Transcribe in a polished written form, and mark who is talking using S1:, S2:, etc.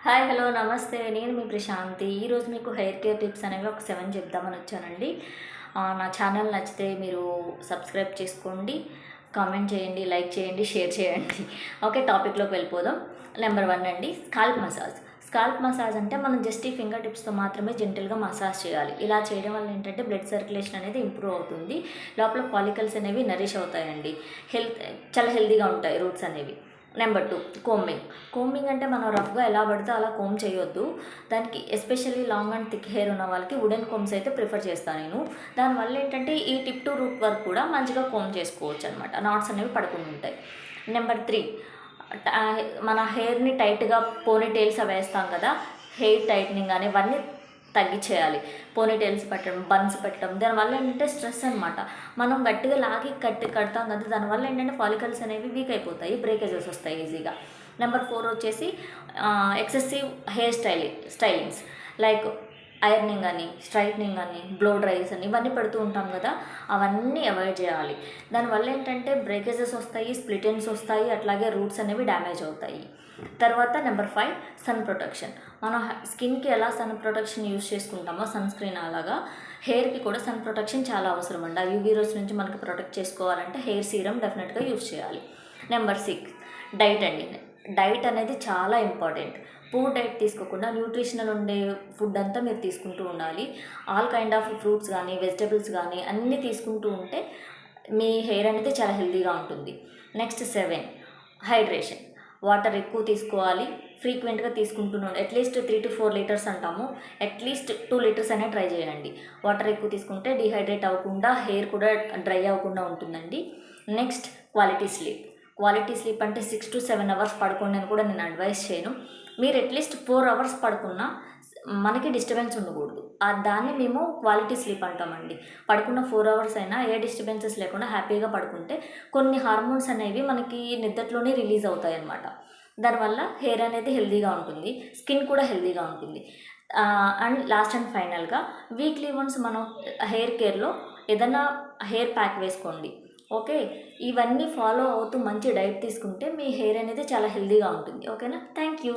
S1: Hi hello నమస్తే, నేను మీ ప్రశాంతి. ఈరోజు మీకు హెయిర్ కేర్ టిప్స్ అనేవి ఒక 7 చెప్దామని వచ్చానండి. నా ఛానల్ నచ్చితే మీరు సబ్స్క్రైబ్ చేసుకోండి, కామెంట్ చేయండి, లైక్ చేయండి, షేర్ చేయండి. ఓకే, టాపిక్లోకి వెళ్ళిపోదాం. నెంబర్ 1 అండి, స్కాల్ప్ మసాజ్. స్కాల్ప్ మసాజ్ అంటే మనం జస్ట్ ఈ ఫింగర్ టిప్స్తో మాత్రమే జెంటిల్గా మసాజ్ చేయాలి. ఇలా చేయడం వల్ల ఏంటంటే బ్లడ్ సర్క్యులేషన్ అనేది ఇంప్రూవ్ అవుతుంది, లోపల ఫాలికల్స్ అనేవి నరిష్ అవుతాయండి, చాలా హెల్తీగా ఉంటాయి రూట్స్ అనేవి. నెంబర్ 2, కోంబింగ్ అంటే మనం రఫ్గా ఎలా పడితే అలా కోమ్ చేయొద్దు. దానికి especially long and thick hair ఉన్న వాళ్ళకి వుడెన్ కోమ్స్ అయితే ప్రిఫర్ చేస్తాను నేను. దానివల్ల ఏంటంటే ఈ టిప్ టు రూట్ వరకు కూడా మంచిగా కోమ్ చేసుకోవచ్చు అనమాట, నాట్స్ అనేవి పడకుండా ఉంటాయి. నెంబర్ 3, మన హెయిర్ని టైట్గా పోనీ టైల్స్ అవి వేస్తాం కదా, హెయిర్ టైట్నింగ్ అని ఇవన్నీ తగ్గించేయాలి. పోనీటైల్స్ పెట్టడం, బన్స్ పెట్టడం, దానివల్ల ఏంటంటే స్ట్రెస్ అనమాట. మనం గట్టిగా లాగి కడతాం కదా, దానివల్ల ఏంటంటే ఫాలికల్స్ అనేవి వీక్ అయిపోతాయి, బ్రేకేజెస్ వస్తాయి ఈజీగా. నెంబర్ 4 వచ్చేసి excessive hair stylings like ironing అని, స్ట్రైట్నింగ్ అని, బ్లో డ్రైస్ అని ఇవన్నీ పెడుతూ ఉంటాం కదా, అవన్నీ అవాయిడ్ చేయాలి. దానివల్ల ఏంటంటే బ్రేకేజెస్ వస్తాయి, స్ప్లిట్ ఎండ్స్ వస్తాయి, అట్లాగే రూట్స్ అనేవి డ్యామేజ్ అవుతాయి. తర్వాత నెంబర్ 5, సన్ ప్రొటెక్షన్. మన స్కిన్కి ఎలా సన్ ప్రొటెక్షన్ యూస్ చేసుకుంటామో సన్ స్క్రీన్, అలాగా హెయిర్కి కూడా సన్ ప్రొటెక్షన్ చాలా అవసరం అండి. ఆ యూవీ రోస్ నుంచి మనకి ప్రొటెక్ట్ చేసుకోవాలంటే హెయిర్ సీరం డెఫినెట్గా యూస్ చేయాలి. నెంబర్ 6, డైట్ అండి. డైట్ అనేది చాలా ఇంపార్టెంట్. పూర్ డైట్ తీసుకోకుండా న్యూట్రిషనల్ ఉండే ఫుడ్ అంతా మీరు తీసుకుంటూ ఉండాలి. ఆల్ కైండ్ ఆఫ్ ఫ్రూట్స్ కానీ, వెజిటబుల్స్ కానీ అన్నీ తీసుకుంటూ ఉంటే మీ హెయిర్ అనేది చాలా హెల్తీగా ఉంటుంది. Next 7, hydration. వాటర్ ఎక్కువ తీసుకోవాలి, ఫ్రీక్వెంట్గా తీసుకుంటున్నాను. అట్లీస్ట్ 3 to 4 లీటర్స్ అంటాము, అట్లీస్ట్ 2 లీటర్స్ అయినా ట్రై చేయండి. వాటర్ ఎక్కువ తీసుకుంటే డిహైడ్రేట్ అవ్వకుండా, హెయిర్ కూడా డ్రై అవ్వకుండా ఉంటుందండి. నెక్స్ట్, క్వాలిటీ స్లీప్ అంటే 6 to 7 అవర్స్ పడుకోండి అని కూడా నేను అడ్వైస్ చేయను. మీరు అట్లీస్ట్ 4 అవర్స్ పడుకున్నా మనకి డిస్టర్బెన్స్ ఉండకూడదు, దాన్ని మేము క్వాలిటీ స్లీప్ అంటామండి. పడుకున్న 4 అవర్స్ అయినా ఏ డిస్టర్బెన్సెస్ లేకుండా హ్యాపీగా పడుకుంటే కొన్ని హార్మోన్స్ అనేవి మనకి నిద్రలోనే రిలీజ్ అవుతాయి అన్నమాట. దానివల్ల హెయిర్ అనేది హెల్తీగా ఉంటుంది, స్కిన్ కూడా హెల్తీగా ఉంటుంది. అండ్ లాస్ట్ అండ్ ఫైనల్గా, వీక్లీ వన్స్ మనం హెయిర్ కేర్లో ఏదైనా హెయిర్ ప్యాక్ వేసుకోండి. ఓకే, ఇవన్నీ ఫాలో అవుతూ మంచి డైట్ తీసుకుంటే మీ హెయిర్ అనేది చాలా హెల్తీగా ఉంటుంది. ఓకేనా, థ్యాంక్ యూ.